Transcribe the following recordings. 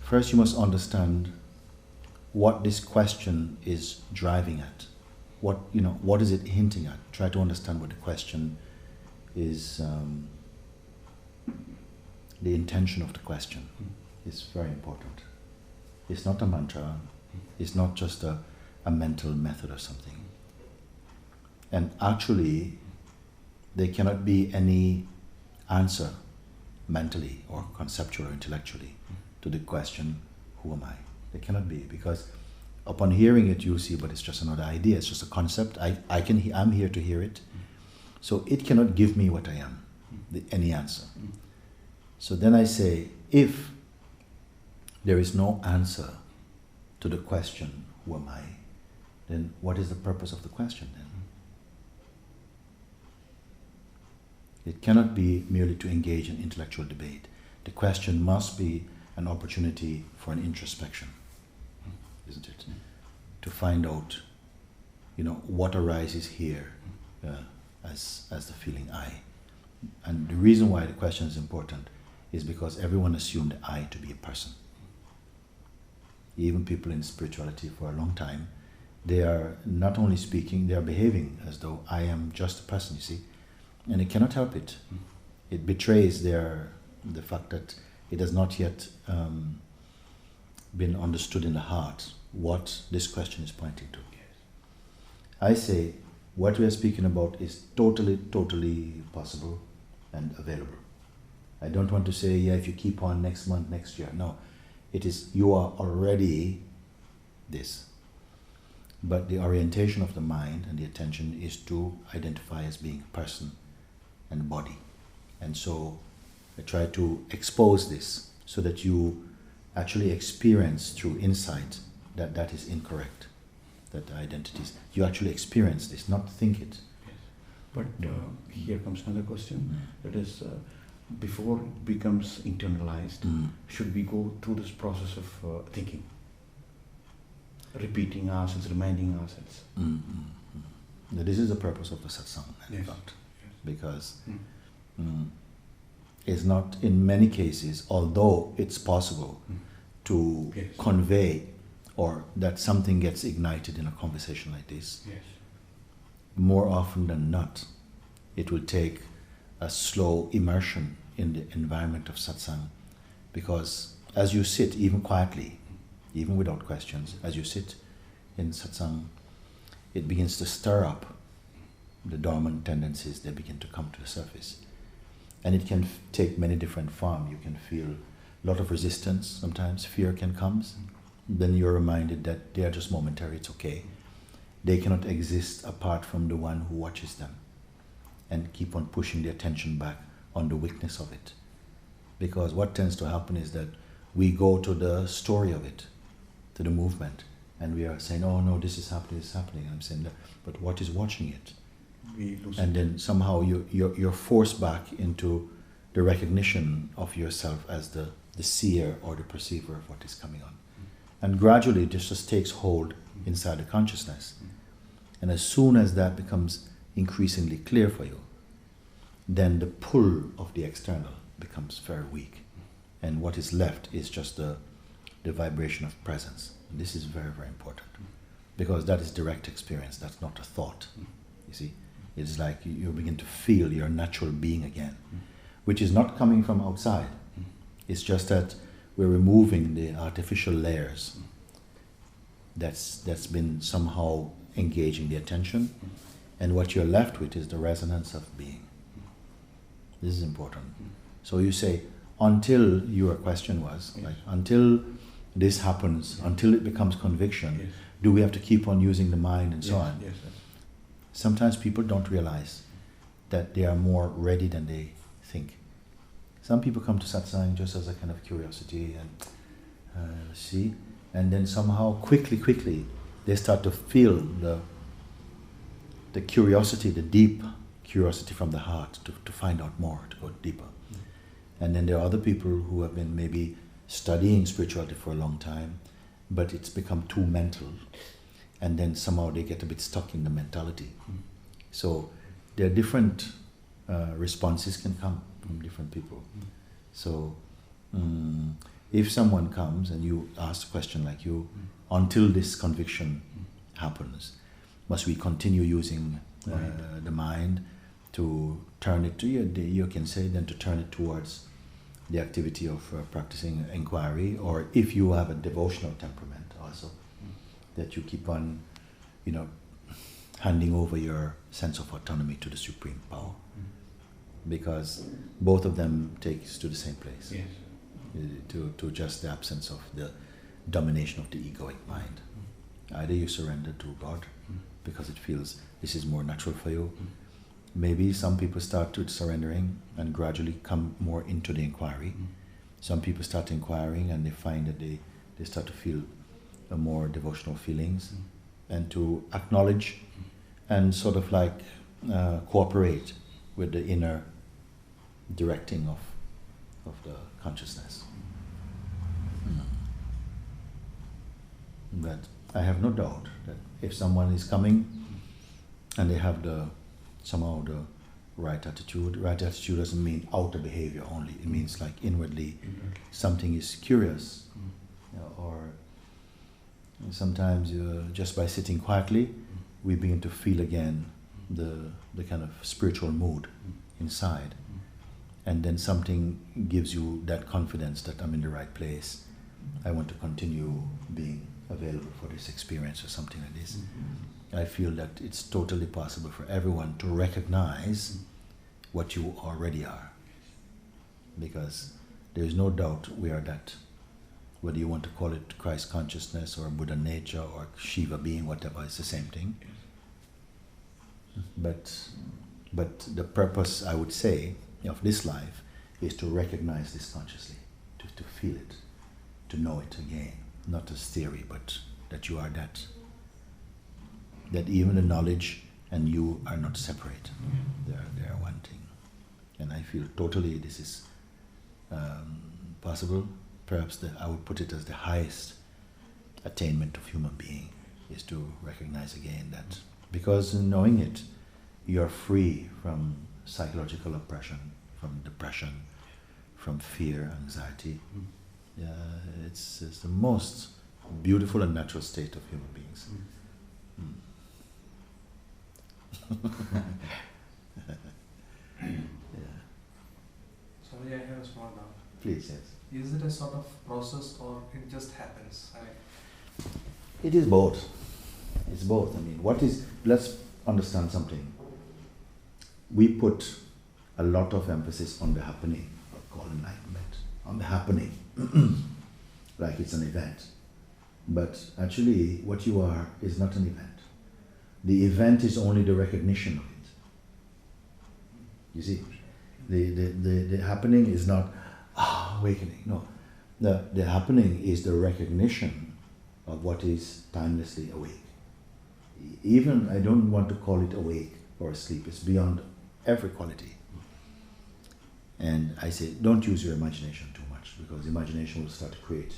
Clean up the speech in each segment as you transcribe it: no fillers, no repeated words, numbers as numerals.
First, you must understand what this question is driving at. What is it hinting at? Try to understand what the question is. The intention of the question is very important. It's not a mantra. It's not just a mental method or something. And actually, there cannot be any answer mentally or conceptually or intellectually to the question, who am I? There cannot be, because upon hearing it, you see, but it's just another idea, it's just a concept. I'm here to hear it. So it cannot give me what I am, any answer. So then I say, if there is no answer to the question, who am I, then what is the purpose of the question then? It cannot be merely to engage in intellectual debate. The question must be an opportunity for an introspection, isn't it? To find out, what arises here as the feeling I. And the reason why the question is important is because everyone assumed I to be a person. Even people in spirituality for a long time, they are not only speaking, they are behaving as though I am just a person, you see. And it cannot help it. It betrays the fact that it has not yet been understood in the heart what this question is pointing to. I say, what we are speaking about is totally, totally possible and available. I don't want to say, if you keep on next month, next year. No, it is, you are already this. But the orientation of the mind and the attention is to identify as being a person and body. And so I try to expose this so that you actually experience through insight that that is incorrect, that the identities, you actually experience this, not think it. Yes. But here comes another question, that is, before it becomes internalized, should we go through this process of thinking, repeating ourselves, reminding ourselves? Now, this is the purpose of the satsang, in Yes. fact, because it's not, in many cases, although it's possible to convey or that something gets ignited in a conversation like this, more often than not, it will take a slow immersion in the environment of satsang, because as you sit, even quietly, even without questions, as you sit in satsang, it begins to stir up the dormant tendencies. They begin to come to the surface. And it can take many different forms. You can feel a lot of resistance sometimes, fear can come. Then you're reminded that they are just momentary, it's okay. They cannot exist apart from the one who watches them, and keep on pushing the attention back on the weakness of it. Because what tends to happen is that we go to the story of it, to the movement, and we are saying, oh no, this is happening, and I'm saying, but what is watching it? And then somehow you're forced back into the recognition of yourself as the seer or the perceiver of what is coming on. And gradually this just takes hold inside the consciousness. And as soon as that becomes increasingly clear for you, then the pull of the external becomes very weak. And what is left is just the vibration of presence. And this is very, very important, because that is direct experience, that's not a thought. You see, it's like you begin to feel your natural being again, which is not coming from outside. It's just that we're removing the artificial layers that's been somehow engaging the attention, and what you're left with is the resonance of being. This is important. So you say, until your question was, like, until this happens, until it becomes conviction, do we have to keep on using the mind and so on? Sometimes people don't realize that they are more ready than they think. Some people come to satsang just as a kind of curiosity and see, and then somehow quickly they start to feel the curiosity, the deep curiosity from the heart to find out more, to go deeper. And then there are other people who have been maybe studying spirituality for a long time, but it's become too mental, and then somehow they get a bit stuck in the mentality. So there are different responses can come from different people. So if someone comes and you ask a question like you, until this conviction happens, must we continue using the mind to turn it to you can say then to turn it towards the activity of practicing inquiry, or if you have a devotional temperament also, that you keep on, handing over your sense of autonomy to the supreme power, because both of them takes to the same place. Yes. To just the absence of the domination of the egoic mind. Either you surrender to God because it feels this is more natural for you. Maybe some people start with surrendering and gradually come more into the inquiry. Some people start inquiring and they find that they start to feel more devotional feelings, and to acknowledge and sort of like cooperate with the inner directing of the consciousness. But I have no doubt that if someone is coming and they have somehow the right attitude doesn't mean outer behavior only. It means like inwardly something is curious, or sometimes just by sitting quietly we begin to feel again the kind of spiritual mood inside, and then something gives you that confidence that I'm in the right place. I want to continue being available for this experience or something like this. I feel that it's totally possible for everyone to recognize what you already are, because there is no doubt we are that. Whether you want to call it Christ consciousness or Buddha nature or Shiva being, whatever, it's the same thing. But the purpose, I would say, of this life is to recognize this consciously, to feel it, to know it again, not as theory, but that you are that. That even the knowledge and you are not separate. They are one thing. And I feel totally this is possible. Perhaps I would put it as the highest attainment of human being, is to recognize again that. Because in knowing it, you are free from psychological oppression, from depression, from fear, anxiety. It's the most beautiful and natural state of human beings. Sorry, I have a small doubt. Please, yes. Is it a sort of process or it just happens? It is both. It's both. Let's understand something. We put a lot of emphasis on the happening, called enlightenment, on the happening, like it's an event. But actually, what you are is not an event. The event is only the recognition of it. You see, the happening is not awakening. No, the happening is the recognition of what is timelessly awake. Even I don't want to call it awake or asleep. It's beyond every quality. And I say, don't use your imagination too much, because imagination will start to create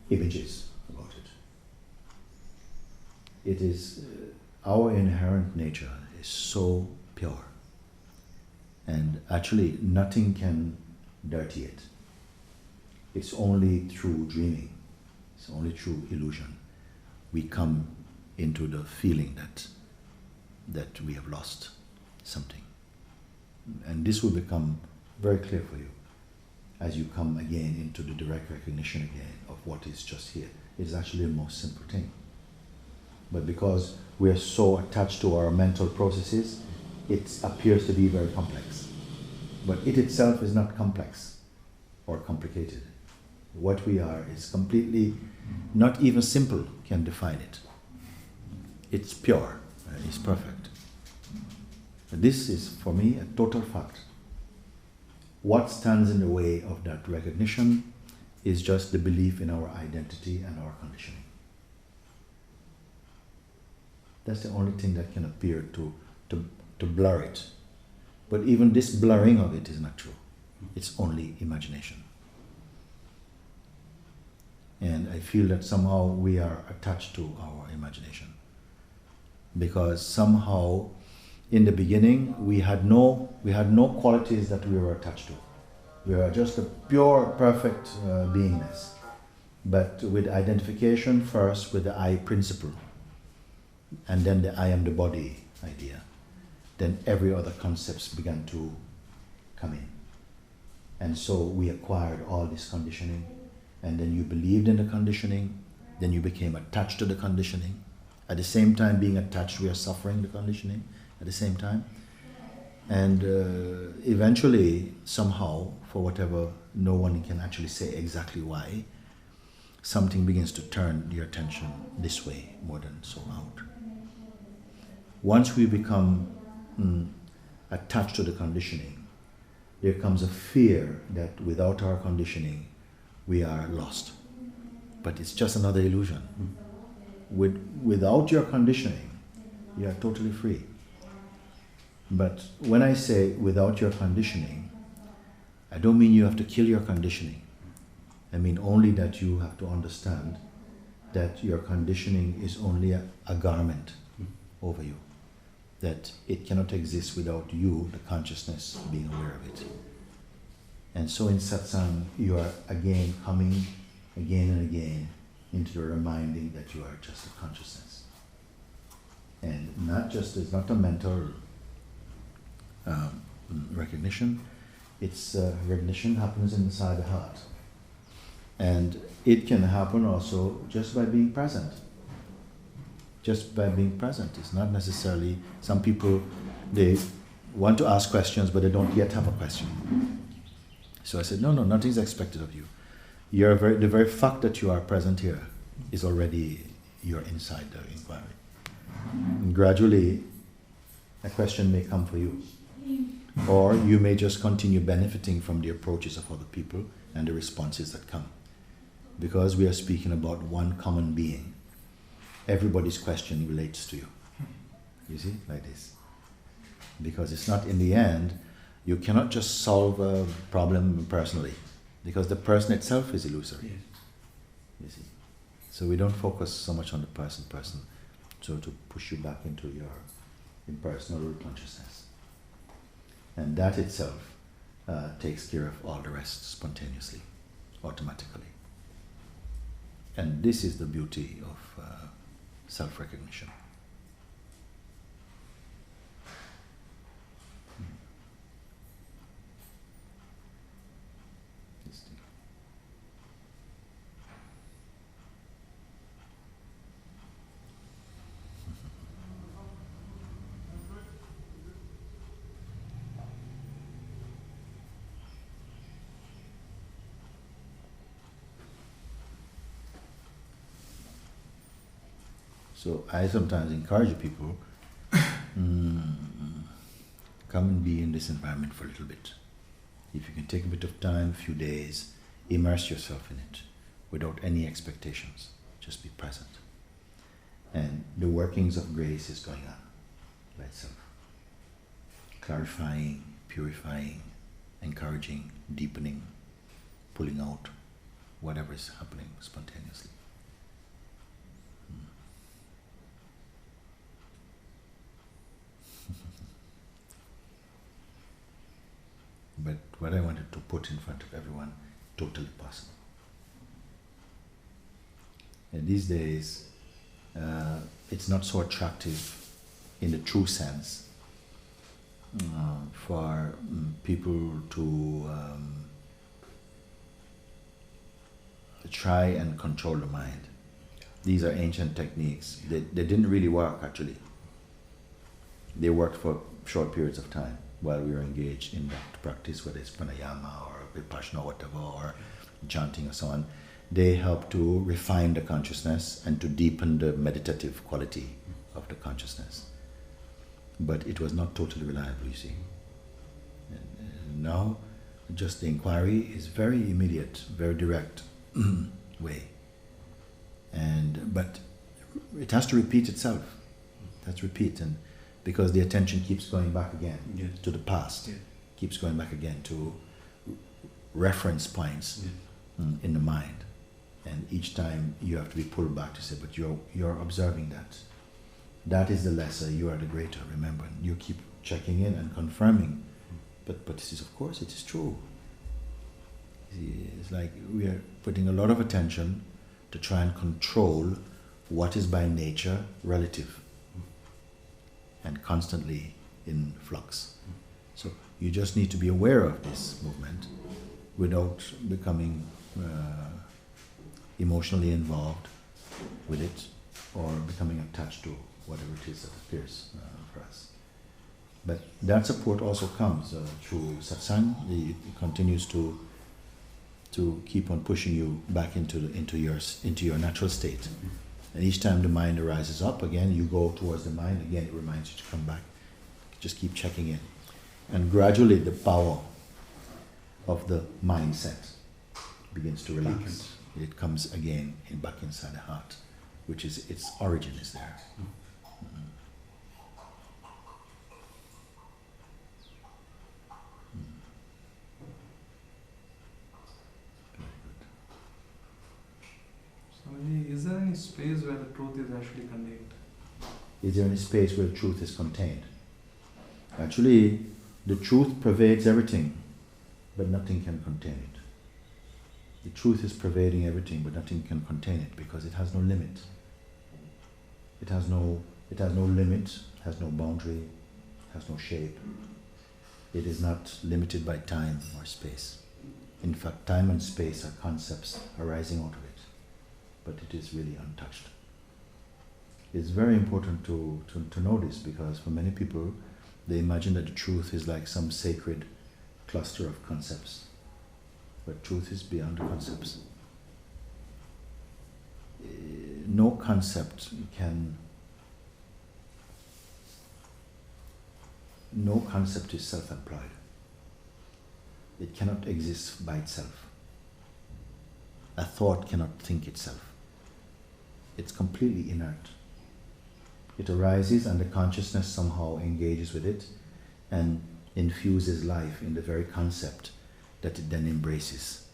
images about it. It is our inherent nature is so pure, and actually nothing can dirty it. It's only through dreaming, it's only through illusion we come into the feeling that we have lost something. And this will become very clear for you as you come again into the direct recognition again of what is just here. It's actually the most simple thing. But because we are so attached to our mental processes, it appears to be very complex. But it itself is not complex or complicated. What we are is completely, not even simple can define it. It's pure, it's perfect. This is, for me, a total fact. What stands in the way of that recognition is just the belief in our identity and our conditioning. That's the only thing that can appear to blur it, But even this blurring of it is not true. It's only imagination. And I feel that somehow we are attached to our imagination. Because somehow in the beginning we had no qualities that we were attached to. We were just a pure, perfect beingness. But with identification first with the I principle, and then the I am the body idea, then every other concepts began to come in. And so we acquired all this conditioning, and then you believed in the conditioning, then you became attached to the conditioning. At the same time being attached, we are suffering the conditioning at the same time. And eventually, somehow, for whatever, no one can actually say exactly why, something begins to turn your attention this way more than so out. Once we become attached to the conditioning, there comes a fear that without our conditioning, we are lost. But it's just another illusion. Without your conditioning, you are totally free. But when I say without your conditioning, I don't mean you have to kill your conditioning. I mean only that you have to understand that your conditioning is only a garment over you. That it cannot exist without you, the consciousness, being aware of it. And so in satsang, you are again coming again and again into the reminding that you are just a consciousness. And it's not a mental recognition, it's recognition happens inside the heart. And it can happen also just by being present. Just by being present. It's not necessarily, some people, they want to ask questions but they don't yet have a question. So I said, no, nothing's expected of you. The very fact that you are present here is already, you're inside the inquiry. And gradually, a question may come for you. Or you may just continue benefiting from the approaches of other people and the responses that come. Because we are speaking about one common being, everybody's question relates to you. You see, like this. Because it's not, in the end, you cannot just solve a problem personally, because the person itself is illusory. Yes. You see. So we don't focus so much on the person, so to push you back into your impersonal consciousness. And that itself takes care of all the rest spontaneously, automatically. And this is the beauty of self-recognition. So I sometimes encourage people, come and be in this environment for a little bit. If you can take a bit of time, a few days, immerse yourself in it without any expectations. Just be present. And the workings of grace is going on by itself. Clarifying, purifying, encouraging, deepening, pulling out whatever is happening spontaneously. But what I wanted to put in front of everyone, totally possible. And these days, it's not so attractive in the true sense for people to try and control the mind. These are ancient techniques. They didn't really work, actually. They worked for short periods of time while we were engaged in that practice, whether it's pranayama or vipassana or whatever, or chanting or so on. They help to refine the consciousness and to deepen the meditative quality of the consciousness. But it was not totally reliable, you see. And now, just the inquiry is very immediate, very direct way. But it has to repeat itself. That's repeat. And because the attention keeps going back again Yes. to the past, Yes. keeps going back again to reference points Yes. in the mind, and each time you have to be pulled back to say, but you're observing that. That is the lesser, you are the greater. Remember, you keep checking in and confirming, but this is, of course, it is true. It's like we are putting a lot of attention to try and control what is by nature relative and constantly in flux. So you just need to be aware of this movement without becoming emotionally involved with it or becoming attached to whatever it is that appears for us. But that support also comes through satsang. It continues to keep on pushing you back into your natural state. And each time the mind arises up again, you go towards the mind, again it reminds you to come back. Just keep checking in. And gradually the power of the mindset begins to relax. It comes again back inside the heart, which is its origin is there. Swamiji, is there any space where the truth is actually contained? Is there any space where truth is contained? Actually, the truth pervades everything, but nothing can contain it. The truth is pervading everything, but nothing can contain it because it has no limit. It has no limit, has no boundary, has no shape. It is not limited by time or space. In fact, time and space are concepts arising out of it, but it is really untouched. It's very important to know this, because for many people, they imagine that the truth is like some sacred cluster of concepts. But truth is beyond the concepts. No concept is self-employed. It cannot exist by itself. A thought cannot think itself. It's completely inert. It arises and the consciousness somehow engages with it and infuses life in the very concept that it then embraces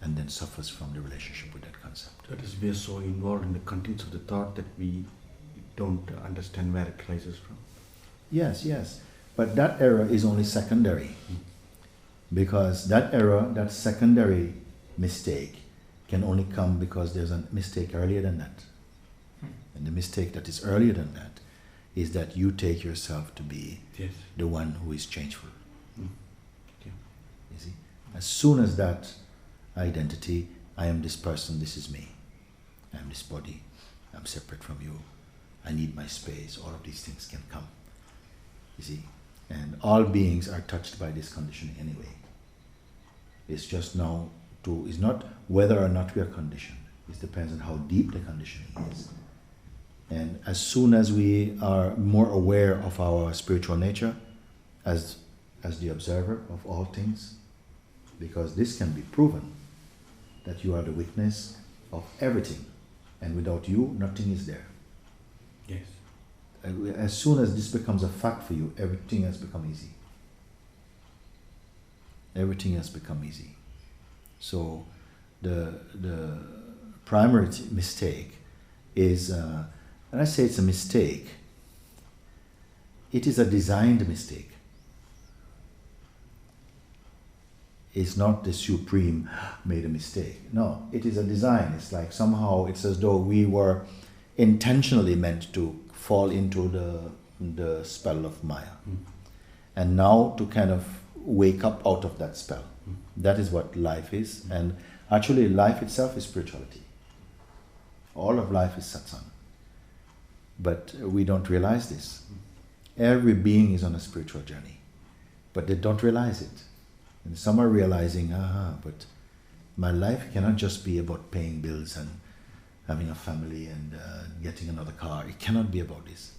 and then suffers from the relationship with that concept. That is, we are so involved in the contents of the thought that we don't understand where it rises from. Yes. But that error is only secondary. Because that error, that secondary mistake, can only come because there's a mistake earlier than that. And the mistake that is earlier than that is that you take yourself to be the one who is changeful. Okay. You see? As soon as that identity, I am this person, this is me, I am this body, I'm separate from you, I need my space, all of these things can come. You see? And all beings are touched by this conditioning anyway. It's just now it's not whether or not we are conditioned. It depends on how deep the conditioning is. And as soon as we are more aware of our spiritual nature as the observer of all things, because this can be proven that you are the witness of everything, and without you, nothing is there. Yes. As soon as this becomes a fact for you, everything has become easy. Everything has become easy. So the primary mistake is, when I say it's a mistake, it is a designed mistake. It's not the Supreme made a mistake. No, it is a design. It's like somehow it's as though we were intentionally meant to fall into the spell of Maya. And now to kind of wake up out of that spell. That is what life is. And actually life itself is spirituality. All of life is satsang. But we don't realize this. Every being is on a spiritual journey. But they don't realize it. And some are realizing, but my life cannot just be about paying bills and having a family and getting another car. It cannot be about this.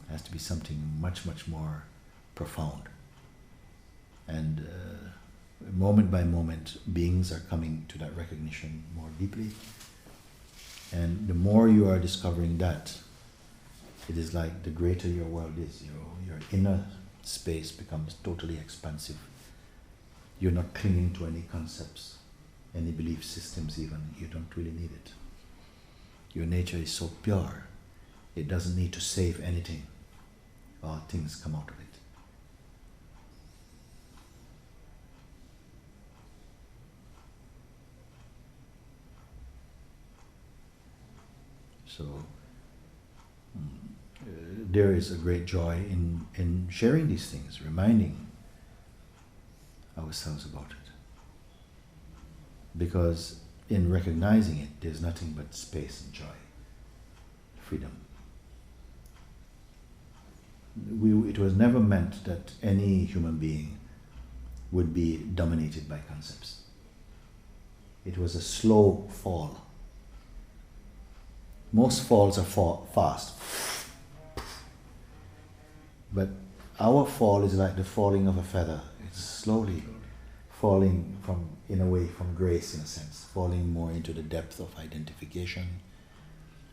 It has to be something much, much more profound. And moment by moment, beings are coming to that recognition more deeply. And the more you are discovering that, It is like the greater your world is, your inner space becomes totally expansive. You're not clinging to any concepts, any belief systems even. You don't really need it. Your nature is so pure, it doesn't need to save anything. All things come out of it. So, there is a great joy in sharing these things, reminding ourselves about it. Because in recognizing it, there's nothing but space and joy, freedom. It was never meant that any human being would be dominated by concepts. It was a slow fall. Most falls are fast. But our fall is like the falling of a feather. It's slowly falling from, in a way, from grace in a sense, falling more into the depth of identification,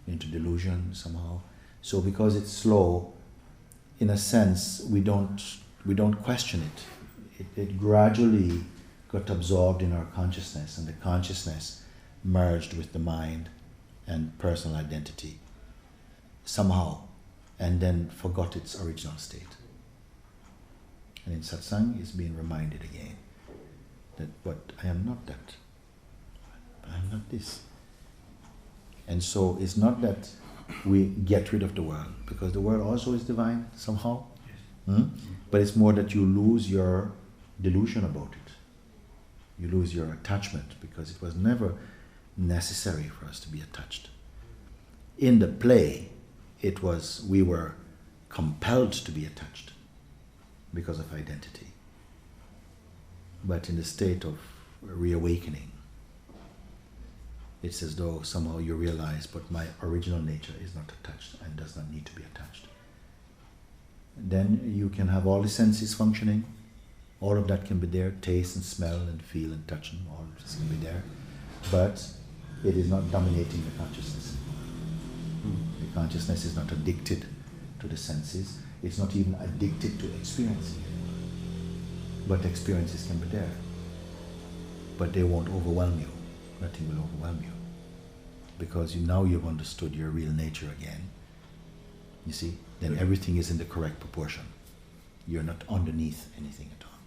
into delusion somehow. So because it's slow, in a sense, we don't question it. It gradually got absorbed in our consciousness, and the consciousness merged with the mind and personal identity somehow, and then forgot its original state. And in satsang, it's being reminded again that, but I am not that. I am not this. And so it's not that we get rid of the world, because the world also is divine somehow. Yes. But it's more that you lose your delusion about it. You lose your attachment, because it was never necessary for us to be attached. In the play, we were compelled to be attached because of identity. But in the state of reawakening, it's as though somehow you realize, but my original nature is not attached and does not need to be attached. Then you can have all the senses functioning, all of that can be there, taste and smell and feel and touch, and all of this can be there, but it is not dominating the consciousness. The consciousness is not addicted to the senses, it's not even addicted to experiencing it. But experiences can be there, but they won't overwhelm you. Nothing will overwhelm you, because now you've understood your real nature again. You see, then everything is in the correct proportion. You're not underneath anything at all.